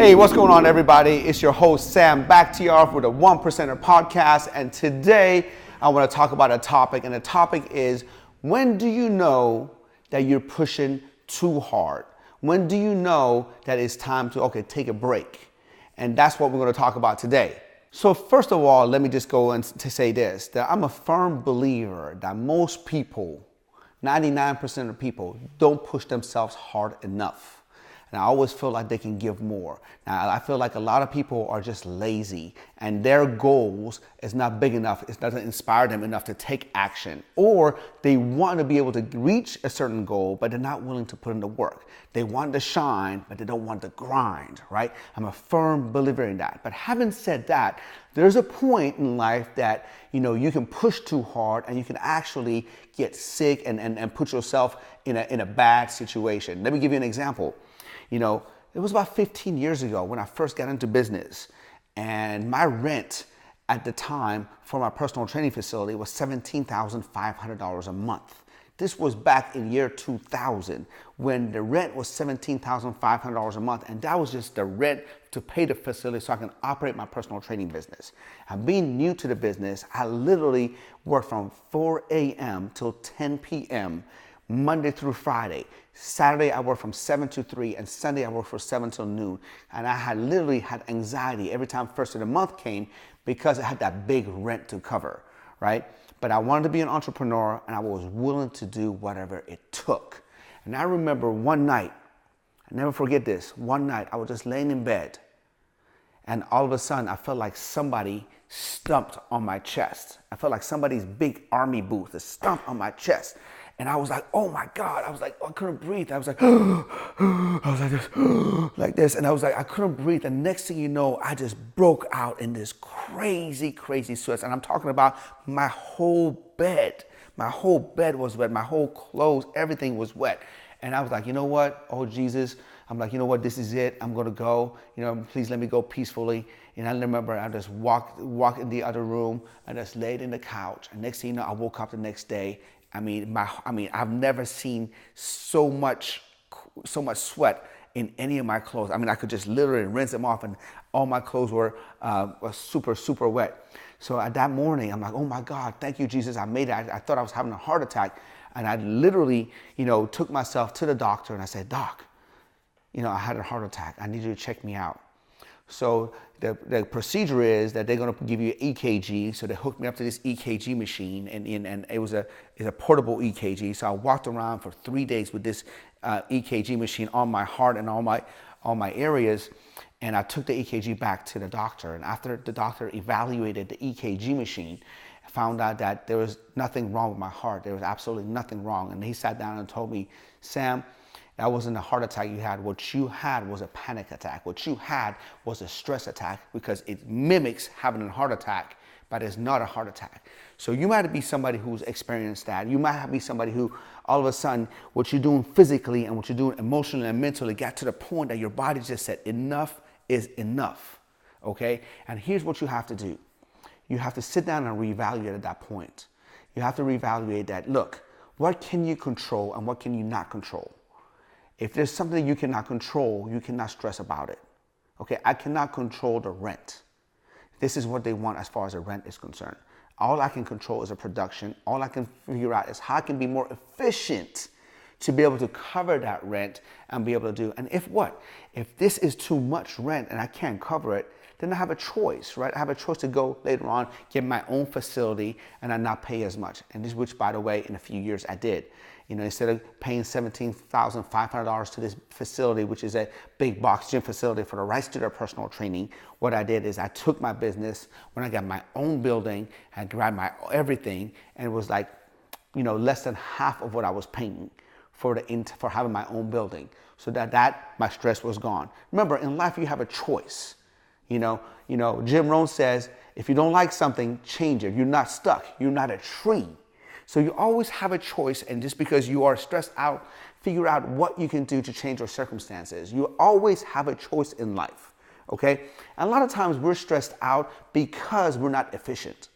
Hey, what's going on, everybody? It's your host, Sam Bakhtiar, with the 1%er podcast. And today I want to talk about a topic. And the topic is, when do you know that you're pushing too hard? When do you know that it's time to, take a break? And that's what we're going to talk about today. So first of all, let me just go and to say this, that I'm a firm believer that most people, 99% of people, don't push themselves hard enough. And I always feel like they can give more. Now, I feel like a lot of people are just lazy and their goals is not big enough. It doesn't inspire them enough to take action. Or they want to be able to reach a certain goal, but they're not willing to put in the work. They want to shine, but they don't want to grind, right? I'm a firm believer in that. But having said that, there's a point in life that, you can push too hard and you can actually get sick and put yourself in a bad situation. Let me give you an example. It was about 15 years ago when I first got into business, and my rent at the time for my personal training facility was $17,500 a month. This was back in year 2000 when the rent was $17,500 a month, and that was just the rent to pay the facility so I can operate my personal training business. And being new to the business, I literally worked from 4 a.m. till 10 p.m. Monday through Friday. Saturday I worked from 7 to 3, and Sunday I worked from 7 till noon. And I had literally had anxiety every time first of the month came because I had that big rent to cover, right? But I wanted to be an entrepreneur and I was willing to do whatever it took. And I remember one night, I never forget this, one night I was just laying in bed and all of a sudden I felt like somebody stomped on my chest. I felt like somebody's big army boot that stomped on my chest. And I was like, oh my God. I was like, I couldn't breathe. I was like, I was like this, like this. And I was like, I couldn't breathe. And next thing you know, I just broke out in this crazy, crazy sweats. And I'm talking about my whole bed. My whole bed was wet. My whole clothes, everything was wet. And I was like, you know what? Oh, Jesus. I'm like, you know what? This is it. I'm going to go. Please let me go peacefully. And I remember I just walked in the other room. I just laid in the couch. And next thing you know, I woke up the next day. I've never seen so much sweat in any of my clothes. I could just literally rinse them off and all my clothes were super, super wet. So at that morning, I'm like, oh my God, thank you, Jesus. I made it. I thought I was having a heart attack. And I literally, took myself to the doctor and I said, Doc, I had a heart attack. I need you to check me out. So the procedure is that they're going to give you an EKG. So they hooked me up to this EKG machine, and it's a portable EKG. So I walked around for 3 days with this EKG machine on my heart and all my areas. And I took the EKG back to the doctor. And after the doctor evaluated the EKG machine, I found out that there was nothing wrong with my heart. There was absolutely nothing wrong. And he sat down and told me, Sam, that wasn't a heart attack you had. What you had was a panic attack. What you had was a stress attack, because it mimics having a heart attack, but it's not a heart attack. So you might be somebody who's experienced that. You might be somebody who all of a sudden what you're doing physically and what you're doing emotionally and mentally got to the point that your body just said enough is enough, okay? And here's what you have to do. You have to sit down and reevaluate at that point. You have to reevaluate that, look, what can you control and what can you not control? If there's something you cannot control, you cannot stress about it. Okay, I cannot control the rent. This is what they want as far as the rent is concerned. All I can control is a production. All I can figure out is how I can be more efficient to be able to cover that rent and be able to do. And if this is too much rent and I can't cover it, then I have a choice, right? I have a choice to go later on, get my own facility and I not pay as much. And this, which by the way, in a few years I did. Instead of paying $17,500 to this facility, which is a big box gym facility for the rights to their personal training, what I did is I took my business when I got my own building and grabbed my everything, and it was like, less than half of what I was paying for having my own building. So that my stress was gone. Remember, in life you have a choice. Jim Rohn says, if you don't like something, change it. You're not stuck. You're not a tree. So you always have a choice, and just because you are stressed out, figure out what you can do to change your circumstances. You always have a choice in life, okay? And a lot of times we're stressed out because we're not efficient.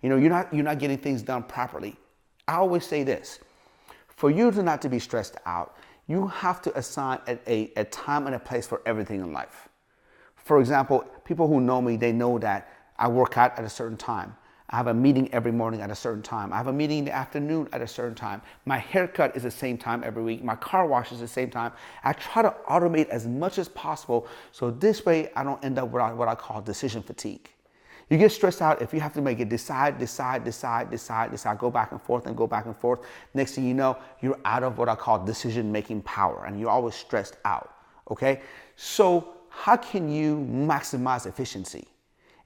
You're not getting things done properly. I always say this, for you not to be stressed out, you have to assign a time and a place for everything in life. For example, people who know me, they know that I work out at a certain time. I have a meeting every morning at a certain time. I have a meeting in the afternoon at a certain time. My haircut is the same time every week. My car wash is the same time. I try to automate as much as possible so this way I don't end up with what I call decision fatigue. You get stressed out if you have to make it decide, go back and forth and go back and forth. Next thing you know, you're out of what I call decision-making power and you're always stressed out, okay? So how can you maximize efficiency?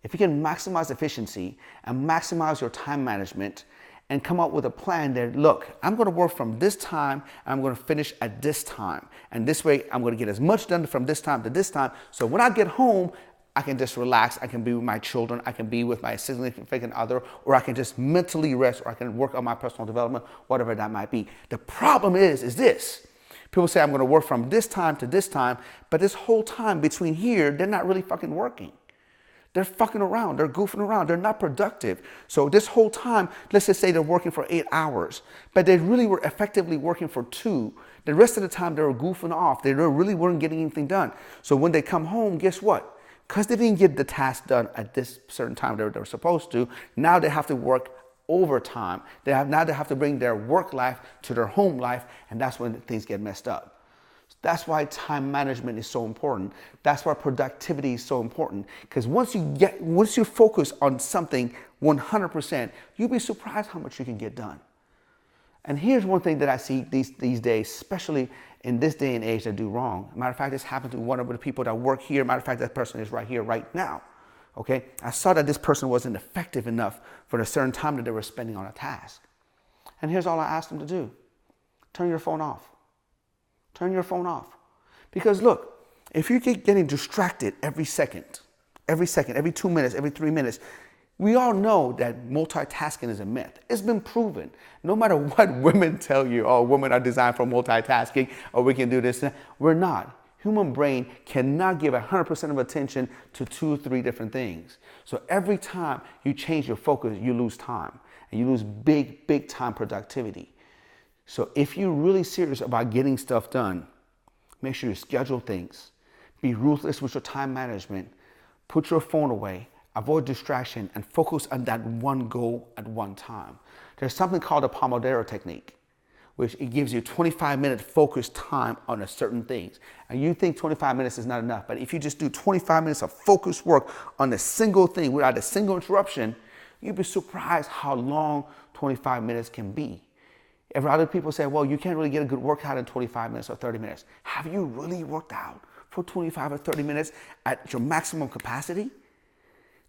If you can maximize efficiency and maximize your time management and come up with a plan that, look, I'm going to work from this time and I'm going to finish at this time. And this way, I'm going to get as much done from this time to this time. So when I get home, I can just relax. I can be with my children. I can be with my significant other, or I can just mentally rest, or I can work on my personal development, whatever that might be. The problem is this. People say I'm going to work from this time to this time, but this whole time between here, they're not really fucking working. They're fucking around. They're goofing around. They're not productive. So this whole time, let's just say they're working for 8 hours, but they really were effectively working for 2. The rest of the time, they were goofing off. They really weren't getting anything done. So when they come home, guess what? Because they didn't get the task done at this certain time they were supposed to, now they have to work overtime. Now they have to bring their work life to their home life, and that's when things get messed up. That's why time management is so important. That's why productivity is so important. Because once you focus on something 100%, you'll be surprised how much you can get done. And here's one thing that I see these days, especially in this day and age, that do wrong. Matter of fact, this happened to one of the people that work here. Matter of fact, that person is right here, right now. Okay? I saw that this person wasn't effective enough for the certain time that they were spending on a task. And here's all I asked them to do. Turn your phone off. Turn your phone off. Because look, if you keep getting distracted every second, every 2 minutes, every 3 minutes, we all know that multitasking is a myth. It's been proven. No matter what women tell you, oh, women are designed for multitasking, or we can do this, we're not. Human brain cannot give 100% of attention to 2 or 3 different things. So every time you change your focus, you lose time. And you lose big time productivity. So if you're really serious about getting stuff done, make sure you schedule things. Be ruthless with your time management. Put your phone away. Avoid distraction and focus on that one goal at one time. There's something called the Pomodoro technique, which it gives you 25-minute focused time on a certain things. And you think 25 minutes is not enough, but if you just do 25 minutes of focused work on a single thing without a single interruption, you'd be surprised how long 25 minutes can be. If other people say, well, you can't really get a good workout in 25 minutes or 30 minutes. Have you really worked out for 25 or 30 minutes at your maximum capacity?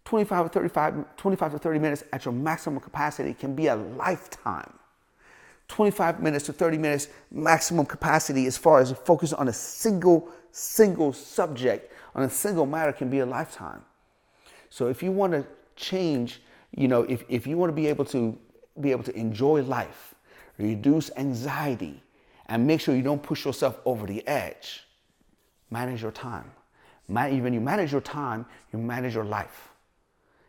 25 to 30 minutes at your maximum capacity can be a lifetime. 25 minutes to 30 minutes maximum capacity as far as focus on a single subject, on a single matter, can be a lifetime. So if you want to change, if you want to be able to enjoy life, reduce anxiety, and make sure you don't push yourself over the edge, manage your time. When you manage your time, you manage your life.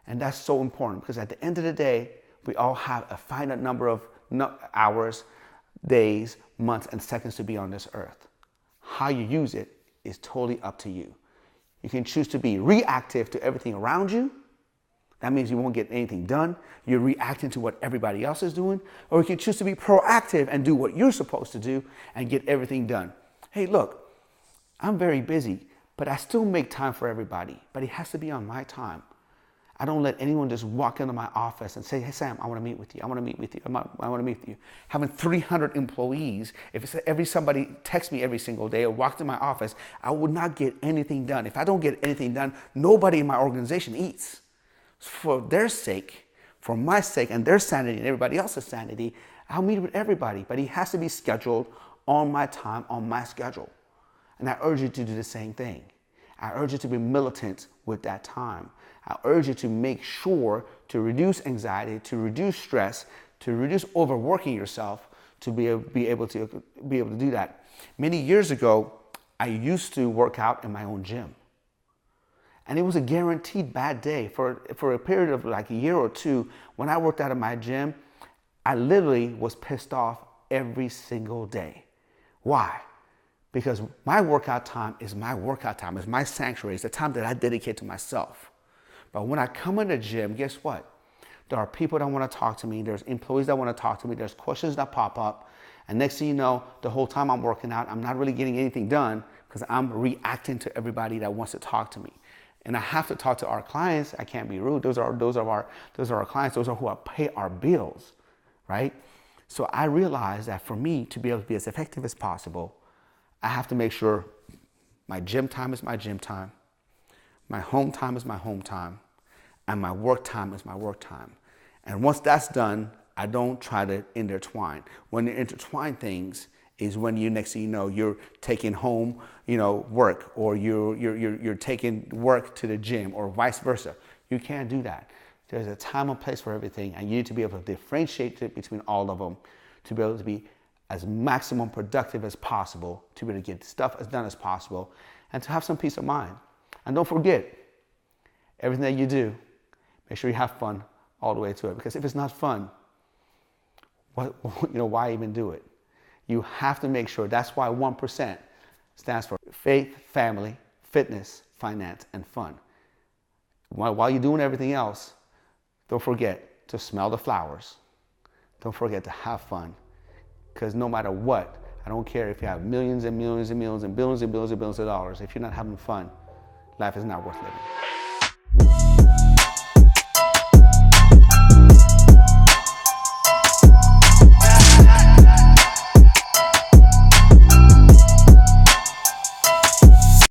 And that's so important because at the end of the day, we all have a finite number of hours, days, months, and seconds to be on this earth. How you use it is totally up to you. You can choose to be reactive to everything around you. That means you won't get anything done. You're reacting to what everybody else is doing. Or you can choose to be proactive and do what you're supposed to do and get everything done. Hey, look, I'm very busy, but I still make time for everybody. But it has to be on my time. I don't let anyone just walk into my office and say, hey, Sam, I want to meet with you. I want to meet with you. I want to meet with you. Having 300 employees, if somebody texts me every single day or walks in my office, I would not get anything done. If I don't get anything done, nobody in my organization eats. For their sake, for my sake and their sanity and everybody else's sanity, I'll meet with everybody. But it has to be scheduled on my time, on my schedule. And I urge you to do the same thing. I urge you to be militant with that time. I urge you to make sure to reduce anxiety, to reduce stress, to reduce overworking yourself, to be able to do that. Many years ago, I used to work out in my own gym. And it was a guaranteed bad day. For a period of like a year or two, when I worked out in my gym, I literally was pissed off every single day. Why? Because my workout time is my workout time. It's my sanctuary. It's the time that I dedicate to myself. But when I come in the gym, guess what? There are people that want to talk to me. There's employees that want to talk to me. There's questions that pop up. And next thing you know, the whole time I'm working out, I'm not really getting anything done because I'm reacting to everybody that wants to talk to me. And I have to talk to our clients. I can't be rude. Those are our clients. Those are who pay our bills, right? So I realized that for me to be able to be as effective as possible, I have to make sure my gym time is my gym time, my home time is my home time, and my work time is my work time. And once that's done, I don't try to intertwine. When you intertwine things is when you, next thing you know, you're taking home, work, or you're taking work to the gym, or vice versa. You can't do that. There's a time and place for everything, and you need to be able to differentiate it between all of them to be able to be as maximum productive as possible, to be able to get stuff as done as possible, and to have some peace of mind. And don't forget, everything that you do, make sure you have fun all the way to it. Because if it's not fun, why even do it? You have to make sure. That's why 1% stands for faith, family, fitness, finance, and fun. While you're doing everything else, don't forget to smell the flowers. Don't forget to have fun. Because no matter what, I don't care if you have millions and millions and millions and billions and billions and billions of dollars, if you're not having fun, life is not worth living.